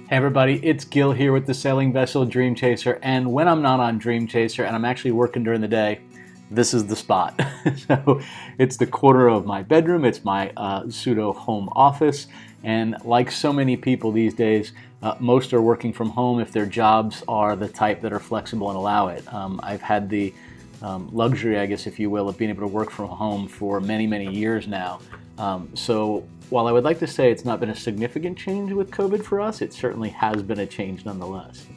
Hey everybody, it's Gil here with the sailing vessel Dream Chaser, and when I'm not on Dream Chaser and I'm actually working during the day, this is the spot. So it's the corner of my bedroom, it's my pseudo home office, and like so many people these days, most are working from home if their jobs are the type that are flexible and allow it. I've had the luxury, I guess if you will, of being able to work from home for many, many years now. So while I would like to say it's not been a significant change with COVID for us, it certainly has been a change nonetheless.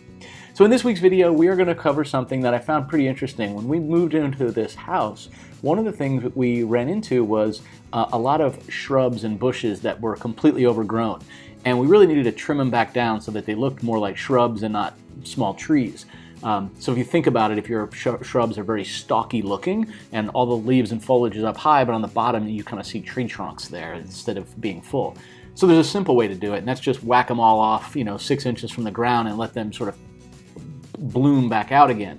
So in this week's video, we are going to cover something that I found pretty interesting. When we moved into this house, one of the things that we ran into was a lot of shrubs and bushes that were completely overgrown. And we really needed to trim them back down so that they looked more like shrubs and not small trees. So if you think about it, if your shrubs are very stocky looking and all the leaves and foliage is up high, but on the bottom you kind of see tree trunks there instead of being full. So there's a simple way to do it, and that's just whack them all off, 6 inches from the ground and let them sort of bloom back out again.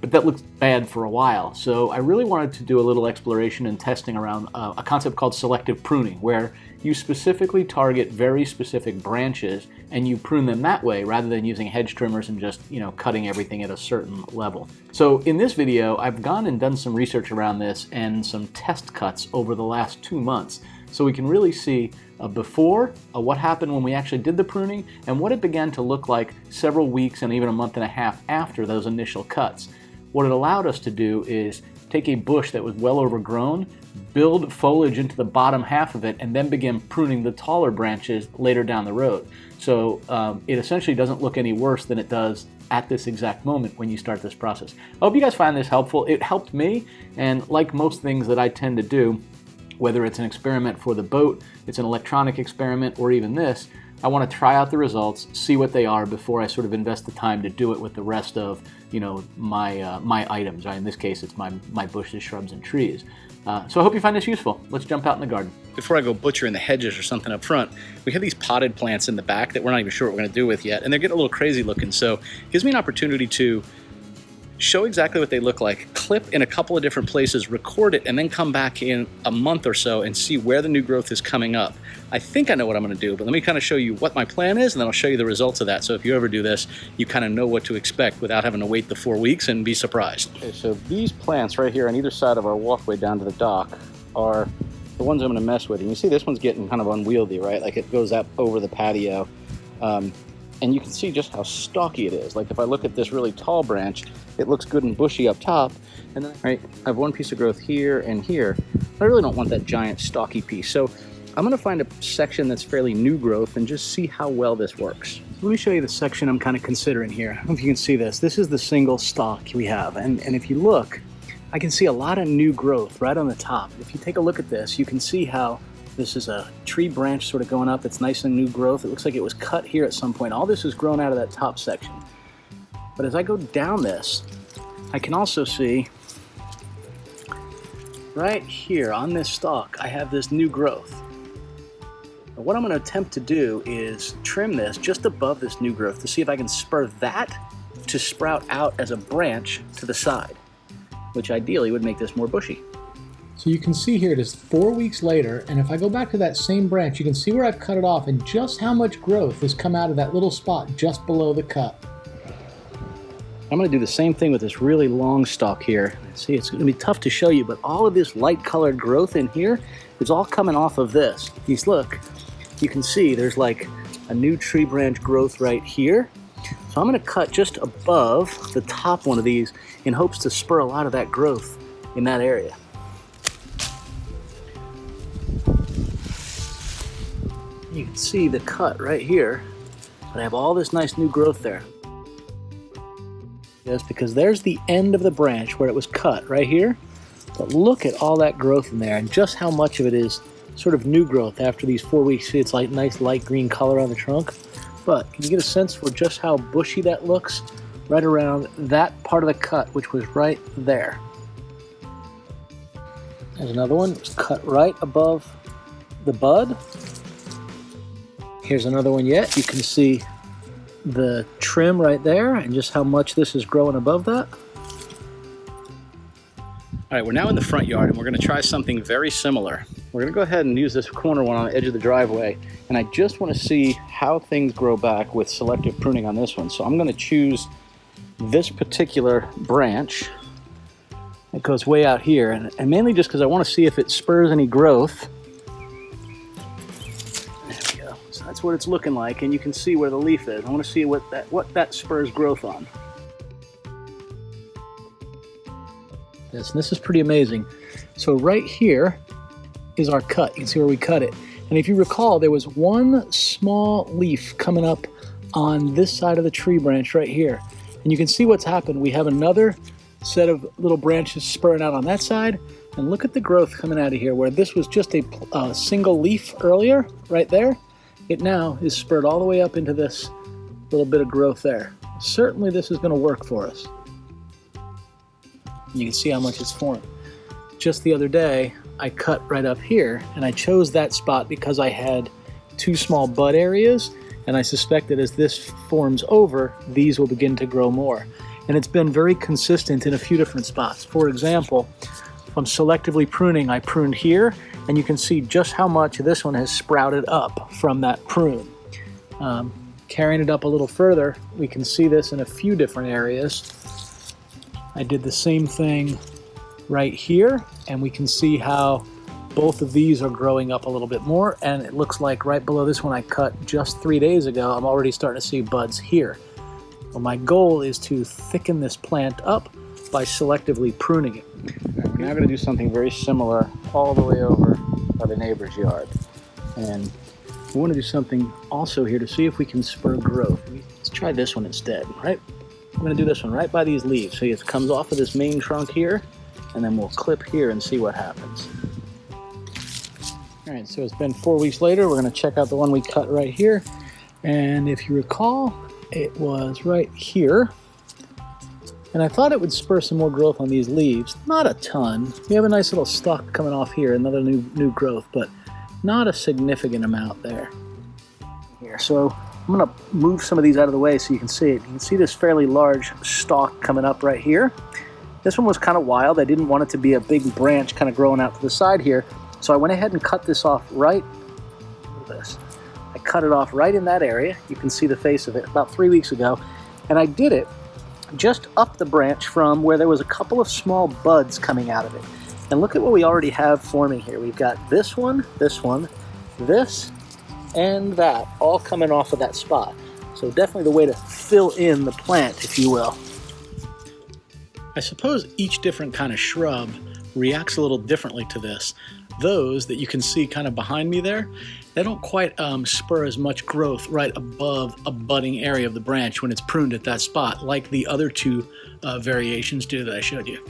But that looks bad for a while. So I really wanted to do a little exploration and testing around a concept called selective pruning, where you specifically target very specific branches and you prune them that way rather than using hedge trimmers and just, cutting everything at a certain level. So in this video, I've gone and done some research around this and some test cuts over the last 2 months. So we can really see before, what happened when we actually did the pruning, and what it began to look like several weeks and even a month and a half after those initial cuts. What it allowed us to do is take a bush that was well overgrown, build foliage into the bottom half of it, and then begin pruning the taller branches later down the road. So it essentially doesn't look any worse than it does at this exact moment when you start this process. I hope you guys find this helpful. It helped me, and like most things that I tend to do, whether it's an experiment for the boat, it's an electronic experiment, or even this, I want to try out the results, see what they are before I sort of invest the time to do it with the rest of, my items. Right? In this case, it's my bushes, shrubs, and trees. So I hope you find this useful. Let's jump out in the garden. Before I go butchering the hedges or something up front, we have these potted plants in the back that we're not even sure what we're going to do with yet, and they're getting a little crazy looking. So it gives me an opportunity to show exactly what they look like, clip in a couple of different places, record it, and then come back in a month or so and see where the new growth is coming up. I think I know what I'm going to do, but let me kind of show you what my plan is, and then I'll show you the results of that. So if you ever do this, you kind of know what to expect without having to wait the 4 weeks and be surprised. Okay, so these plants right here on either side of our walkway down to the dock are the ones I'm going to mess with. And you see this one's getting kind of unwieldy, right? Like it goes up over the patio. And you can see just how stocky it is. Like if I look at this really tall branch, it looks good and bushy up top. And then I have one piece of growth here and here. I really don't want that giant stocky piece. So I'm gonna find a section that's fairly new growth and just see how well this works. Let me show you the section I'm kind of considering here. I don't know if you can see this. This is the single stalk we have. And if you look, I can see a lot of new growth right on the top. If you take a look at this, you can see how this is a tree branch sort of going up. It's nice and new growth. It looks like it was cut here at some point. All this is grown out of that top section. But as I go down this, I can also see right here on this stalk, I have this new growth. But what I'm going to attempt to do is trim this just above this new growth to see if I can spur that to sprout out as a branch to the side, which ideally would make this more bushy. So you can see here it is 4 weeks later, and if I go back to that same branch, you can see where I've cut it off and just how much growth has come out of that little spot just below the cut. I'm going to do the same thing with this really long stalk here. See, it's going to be tough to show you, but all of this light colored growth in here is all coming off of this. Look, you can see there's like a new tree branch growth right here. So I'm going to cut just above the top one of these in hopes to spur a lot of that growth in that area. You can see the cut right here, but I have all this nice new growth there. Yes, because there's the end of the branch where it was cut right here, but look at all that growth in there and just how much of it is sort of new growth after these 4 weeks. See, it's like nice light green color on the trunk, but can you get a sense for just how bushy that looks right around that part of the cut, which was right there. There's another one, it's cut right above the bud. Here's another one yet. You can see the trim right there and just how much this is growing above that. All right, we're now in the front yard and we're gonna try something very similar. We're gonna go ahead and use this corner one on the edge of the driveway, and I just wanna see how things grow back with selective pruning on this one. So I'm going to choose this particular branch. It goes way out here, and mainly just because I want to see if it spurs any growth. There we go. So that's what it's looking like, and you can see where the leaf is. I want to see what that spurs growth on. This is pretty amazing. So right here is our cut. You can see where we cut it. And if you recall, there was one small leaf coming up on this side of the tree branch right here. And you can see what's happened. We have another set of little branches spurring out on that side. And look at the growth coming out of here, where this was just a single leaf earlier, right there. It now is spurred all the way up into this little bit of growth there. Certainly this is going to work for us. You can see how much it's formed. Just the other day, I cut right up here, and I chose that spot because I had two small bud areas, and I suspect that as this forms over, these will begin to grow more. And it's been very consistent in a few different spots. For example, from selectively pruning, I pruned here, and you can see just how much this one has sprouted up from that prune. Carrying it up a little further, we can see this in a few different areas. I did the same thing right here, and we can see how both of these are growing up a little bit more, and it looks like right below this one I cut just 3 days ago, I'm already starting to see buds here. Well, my goal is to thicken this plant up by selectively pruning it. We're now going to do something very similar all the way over by the neighbor's yard. And we want to do something also here to see if we can spur growth. Let's try this one instead, right? I'm going to do this one right by these leaves. So it comes off of this main trunk here, and then we'll clip here and see what happens. All right, so it's been 4 weeks later. We're going to check out the one we cut right here. And if you recall, it was right here. And I thought it would spur some more growth on these leaves. Not a ton. We have a nice little stalk coming off here, another new growth, but not a significant amount there. Here, so I'm going to move some of these out of the way so you can see it. You can see this fairly large stalk coming up right here. This one was kind of wild. I didn't want it to be a big branch kind of growing out to the side here. So I went ahead and cut this off right, look at this. I cut it off right in that area. You can see the face of it about 3 weeks ago. And I did it just up the branch from where there was a couple of small buds coming out of it. And look at what we already have forming here. We've got this one, this, and that all coming off of that spot. So definitely the way to fill in the plant, if you will. I suppose each different kind of shrub reacts a little differently to this. Those that you can see kind of behind me there, they don't quite spur as much growth right above a budding area of the branch when it's pruned at that spot, like the other two variations do that I showed you.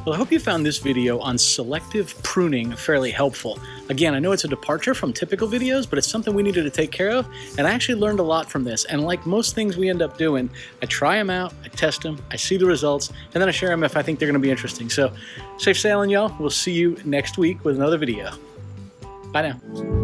Well, I hope you found this video on selective pruning fairly helpful. Again, I know it's a departure from typical videos, but it's something we needed to take care of, and I actually learned a lot from this. And like most things we end up doing, I try them out, I test them, I see the results, and then I share them if I think they're going to be interesting. So, safe sailing, y'all. We'll see you next week with another video. Bye now.